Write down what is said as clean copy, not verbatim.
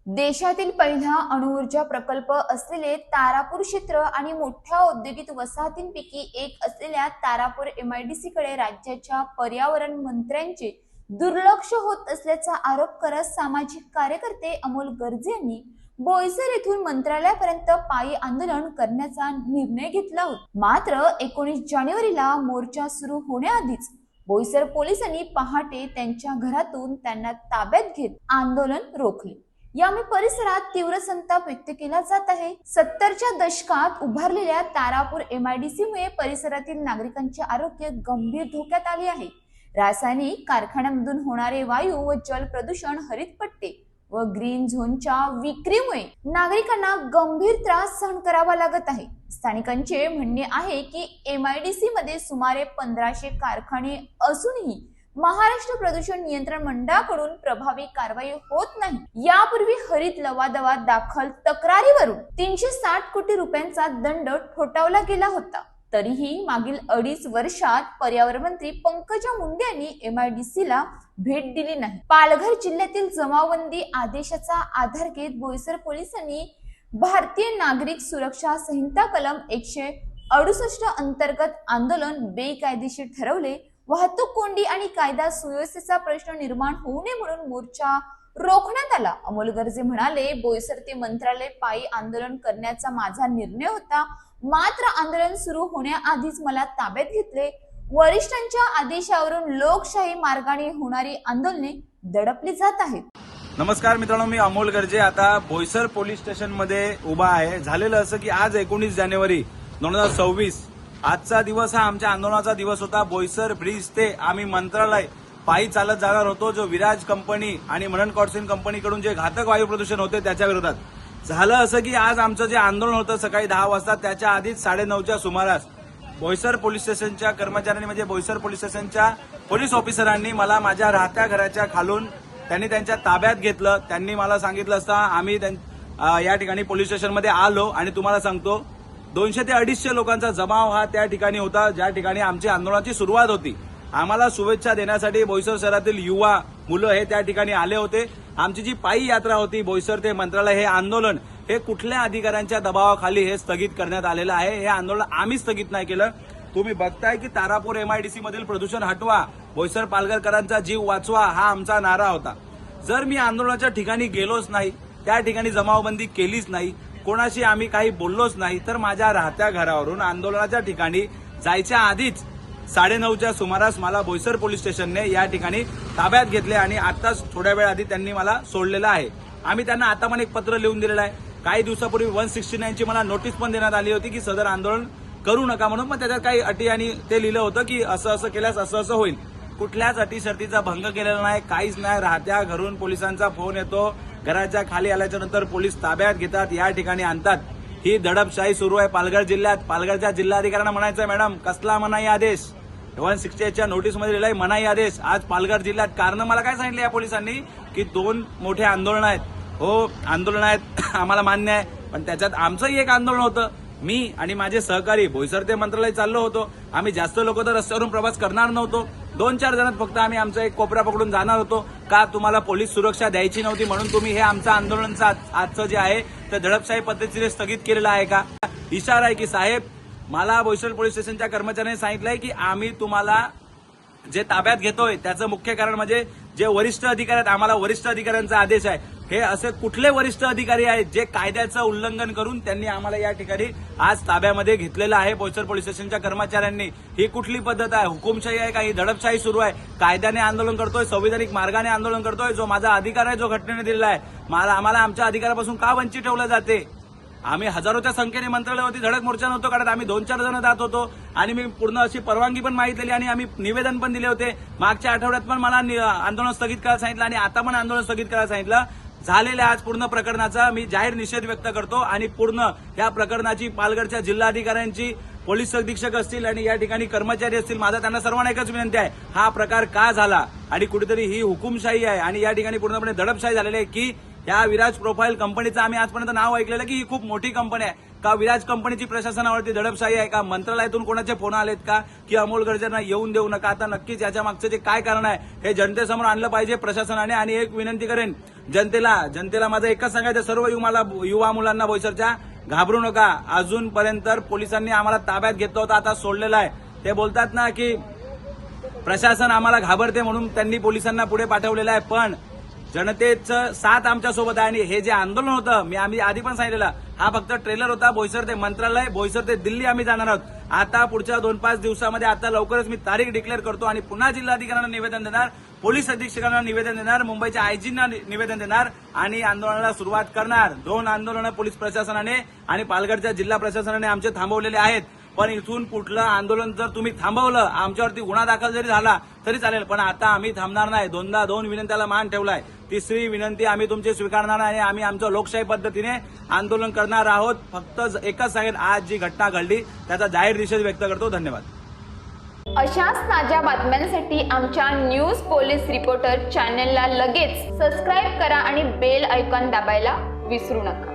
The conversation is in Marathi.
देशातील पहिला अणुऊर्जा प्रकल्प असलेले तारापूर क्षेत्र आणि मोठ्या औद्योगिक वसाहतींपैकी एक असलेल्या तारापूर MIDC कडे राज्याच्या पर्यावरण मंत्र्यांचे दुर्लक्ष होत असल्याचा आरोप करत सामाजिक कार्यकर्ते अमोल गर्जे यांनी बोईसर येथून मंत्रालयापर्यंत पायी आंदोलन करण्याचा निर्णय घेतला होता। मात्र 19 जानेवारीला मोर्चा सुरू होण्याआधीच बोईसर पोलिसांनी पहाटे त्यांच्या घरातून त्यांना ताब्यात घेत आंदोलन रोखले। यामुळे परिसरात तीव्र संताप व्यक्त केला जात आहे। 70च्या दशकात उभारलेल्या तारापूर MIDC मुळे परिसरातील नागरिकांचे आरोग्य गंभीर धोक्यात आले आहे। रासायनिक कारखान्यांमधून होणारे वायू व जल प्रदूषण, हरित पट्टे व ग्रीन झोनच्या विक्रीमुळे नागरिकांना गंभीर त्रास सहन करावा लागत आहे। स्थानिकांचे म्हणणे आहे की MIDC मध्ये सुमारे 1500 कारखाने असूनही महाराष्ट्र प्रदूषण नियंत्रण मंडळाकडून प्रभावी कारवाई होत नाही। यापूर्वी हरित लवादावात दाखल तक्रारीवरून 360 कोटी रुपयांचा दंड ठोठावला गेला होता। तरीही मागील 2.5 वर्षात पर्यावरण मंत्री पंकजा मुंडे यांनी MIDC ला भेट दिली नाही। पालघर जिल्ह्यातील जमावबंदी आदेशाचा आधार घेत बोईसर पोलिसांनी भारतीय नागरिक सुरक्षा संहिता कलम 168 अंतर्गत आंदोलन बेकायदेशीर ठरवले। वाहतूक कोंडी आणि कायदा सुव्यवस्थेचा प्रश्न निर्माण होऊ नये म्हणून मोर्चा रोखण्यात आला। अमोल गर्जे म्हणाले, बोईसर ते मंत्रालय पायी आंदोलन करण्याचा माझा निर्णय होता, मात्र आंदोलन सुरू होण्याआधीच मला ताब्यात घेतले। वरिष्ठांच्या आदेशावरून लोकशाही मार्गाने होणारी आंदोलने दडपली जात आहेत। नमस्कार मित्रांनो, मी अमोल गर्जे आता बोईसर पोलीस स्टेशन मध्ये उभा आहे। झालेलं असं की आज 19 जानेवारी 2026 आजचा दिवस हा आमच्या आंदोलनाचा दिवस होता। बोईसर ब्रिज ते आम्ही मंत्रालय पायी चालत जाणार होतो। जो विराज कंपनी आणि मनन कॉटसिन कंपनीकडून जे घातक वायू प्रदूषण होते त्याच्या विरोधात झालं असं की आज आमचं जे आंदोलन होतं सकाळी 10 वाजता, त्याच्या आधीच 9:30च्या सुमारास बोईसर पोलीस स्टेशनच्या कर्मचाऱ्यांनी म्हणजे बोईसर पोलीस स्टेशनच्या पोलीस ऑफिसरांनी मला माझ्या राहत्या घराच्या खालून त्यांनी त्यांच्या ताब्यात घेतलं। त्यांनी मला सांगितलं असता आम्ही या ठिकाणी पोलीस स्टेशनमध्ये आलो आणि तुम्हाला सांगतो 200 ते 250 लोकांचा जमाव हा त्या ठिकाणी होता, ज्या ठिकाणी आमची आंदोलनाची सुरुवात होती। आम्हाला शुभेच्छा देण्यासाठी बोईसर शहरातील युवा मुलं हे त्या ठिकाणी आले होते। आमची जी पायी यात्रा होती बोईसर ते मंत्रालय, हे आंदोलन हे कुठल्या अधिकाऱ्यांच्या दबावाखाली हे स्थगित करण्यात आलेलं आहे। हे आंदोलन आम्ही स्थगित नाही केलं। तुम्ही बघताय की तारापूर MIDC मधील प्रदूषण हटवा, बोईसर पालघरकरांचा जीव वाचवा हा आमचा नारा होता। जर मी आंदोलनाच्या ठिकाणी गेलोच नाही, त्या ठिकाणी जमावबंदी केलीच नाही, कोणाशी आम्ही काही बोललोच नाही, तर माझ्या राहत्या घरावरून आंदोलनाच्या ठिकाणी जायच्या आधीच 9:30च्या सुमारास मला बोईसर पोलीस स्टेशनने या ठिकाणी ताब्यात घेतले आणि आताच थोड्या वेळ आधी त्यांनी मला सोडलेलं आहे। आम्ही त्यांना आता पण एक पत्र लिहून दिलेलं आहे। काही दिवसापूर्वी 169 ची मला नोटीस पण देण्यात आली होती की सदर आंदोलन करू नका म्हणून, पण त्याच्यात काही अटी आणि ते लिहिलं होतं की असं असं केल्यास असं असं होईल। कुठल्याच अटी शर्तीचा भंग केलेला नाही, काहीच नाही। राहत्या घरून पोलिसांचा फोन येतो, घराच्या खाली आल्याच्या नंतर पोलीस ताब्यात घेतात, या ठिकाणी आणतात। ही दडपशाही सुरू आहे पालघर जिल्ह्यात। पालघरच्या जिल्हाधिकाऱ्यांना म्हणायचंय, मॅडम कसला मनाई आदेश? 168च्या नोटीसमध्ये लिहिलाय मनाई आदेश। आज पालघर जिल्ह्यात कारण मला काय सांगितलं या पोलिसांनी की 2 मोठे आंदोलन आहेत। हो, आंदोलन आहेत आम्हाला मान्य आहे, पण त्याच्यात आमचंही एक आंदोलन होतं। मी आणि माझे सहकारी बोईसर ते मंत्रालय चाललो होतो। आम्ही जास्त लोक तर रस्त्यावरून प्रवास करणार नव्हतो, 2-4 जणांत फक्त आम्ही आमचा एक कोपरा पकडून जाणार होतो। का तुम्हाला पोलीस सुरक्षा द्यायची नव्हती म्हणून तुम्ही हे आमचं आंदोलनचं आजचं जे आहे ते दडपशाही पद्धतीने स्थगित केलेलं आहे का? इशारा आहे की साहेब, मला बोईसर पोलीस स्टेशनच्या कर्मचाऱ्यांनी सांगितलंय की आम्ही तुम्हाला जे ताब्यात घेतोय त्याचं मुख्य कारण म्हणजे जे वरिष्ठ अधिकारी आहेत, आम्हाला वरिष्ठ अधिकाऱ्यांचा आदेश आहे। हे असे कुठले वरिष्ठ अधिकारी आहेत जे कायद्याचं उल्लंघन करून त्यांनी आम्हाला या ठिकाणी आज ताब्यामध्ये घेतलेलं आहे बोईसर पोलीस स्टेशनच्या कर्मचाऱ्यांनी? ही कुठली पद्धत आहे? हुकुमशाही आहे का? ही दडपशाही सुरू आहे। कायद्याने आंदोलन करतोय, संविधानिक मार्गाने आंदोलन करतोय। जो माझा अधिकार आहे, जो घटनेने दिलेला आहे, आम्हाला आमच्या अधिकारापासून का वंचित ठेवलं जाते? आम्ही हजारोच्या संख्येने मंत्रालयावरती धडक मोर्चा नव्हतो काढत, आम्ही 2-4 जण जात होतो आणि मी पूर्ण अशी परवानगी पण मागितलेली आणि आम्ही निवेदन पण दिले होते। मागच्या आठवड्यात पण मला आंदोलन स्थगित करायला सांगितलं आणि आता पण आंदोलन स्थगित करायला सांगितलं। झालेल्या आज पूर्ण प्रकरणाचा मी जाहीर निषेध व्यक्त करतो आणि पूर्ण या प्रकरणाची पालघरच्या जिल्हाधिकाऱ्यांची, पोलीस अधीक्षक असतील आणि या ठिकाणी कर्मचारी असतील, माझा त्यांना सर्वांना एकच विनंती आहे, हा प्रकार का झाला आणि कुठेतरी ही हुकुमशाही आहे आणि या ठिकाणी पूर्णपणे दडपशाही झालेली आहे की या विराज प्रोफाईल कंपनीचं आम्ही आजपर्यंत नाव ऐकलेलं की ही खूप मोठी कंपनी आहे। का विराज कंपनीची प्रशासनावरती दडपशाही आहे का? मंत्रालयातून कोणाचे फोन आलेत का की अमोल गर्जेंना येऊन देऊ नका? आता नक्कीच याच्या मागचं जे काय कारण आहे हे जनतेसमोर आणलं पाहिजे प्रशासनाने। आणि एक विनंती करेन, जनतेला माझं एकच सांगायचं, सर्व युवा मुलांना बोईसरच्या, घाबरू नका. अजूनपर्यंत पोलिसांनी आम्हाला ताब्यात घेतलं होतं, आता सोडलेलं आहे. ते बोलतात ना की प्रशासन आम्हाला घाबरते म्हणून त्यांनी पोलिसांना पुढे पाठवलेलं आहे, पण जनतेचं साथ आमच्या सोबत आहे. आणि हे जे आंदोलन होतं, आम्ही आधी पण सांगितलेलं, हा फक्त ट्रेलर होता. बोईसर ते मंत्रालय, बोईसर ते दिल्ली आम्ही जाणार आहोत. आता पुढच्या 2-5 दिवसामध्ये, आता लवकरच मी तारीख डिक्लेअर करतो आणि पुन्हा जिल्हाधिकाऱ्यांना निवेदन देणार, पोलीस अधीक्षकांना निवेदन देणार, मुंबईच्या आयजींना निवेदन देणार आणि आंदोलनाला सुरुवात करणार. 2 आंदोलनं पोलीस प्रशासनाने आणि पालघरच्या जिल्हा प्रशासनाने आमचे थांबवलेले आहेत. पण इथून कुठलं आंदोलन जर तुम्ही थांबवलं, आमच्यावरती गुन्हा दाखल जरी झाला तरी चालेल, पण आता आम्ही थांबणार नाही. 2 विनंत्याला मान ठेवलाय. 3री विनंती आम्ही तुमची स्वीकारणार नाही आणि आम्ही आमचं लोकशाही पद्धतीने आंदोलन करणार आहोत. फक्त एकच सांगेन, आज जी घटना घडली त्याचा जाहीर निषेध व्यक्त करतो. धन्यवाद. अशाच ताज्या बातम्यांसाठी आमच्या न्यूज पोलीस रिपोर्टर चॅनलला लगेच सबस्क्राईब करा आणि बेल आयकॉन दाबायला विसरू नका.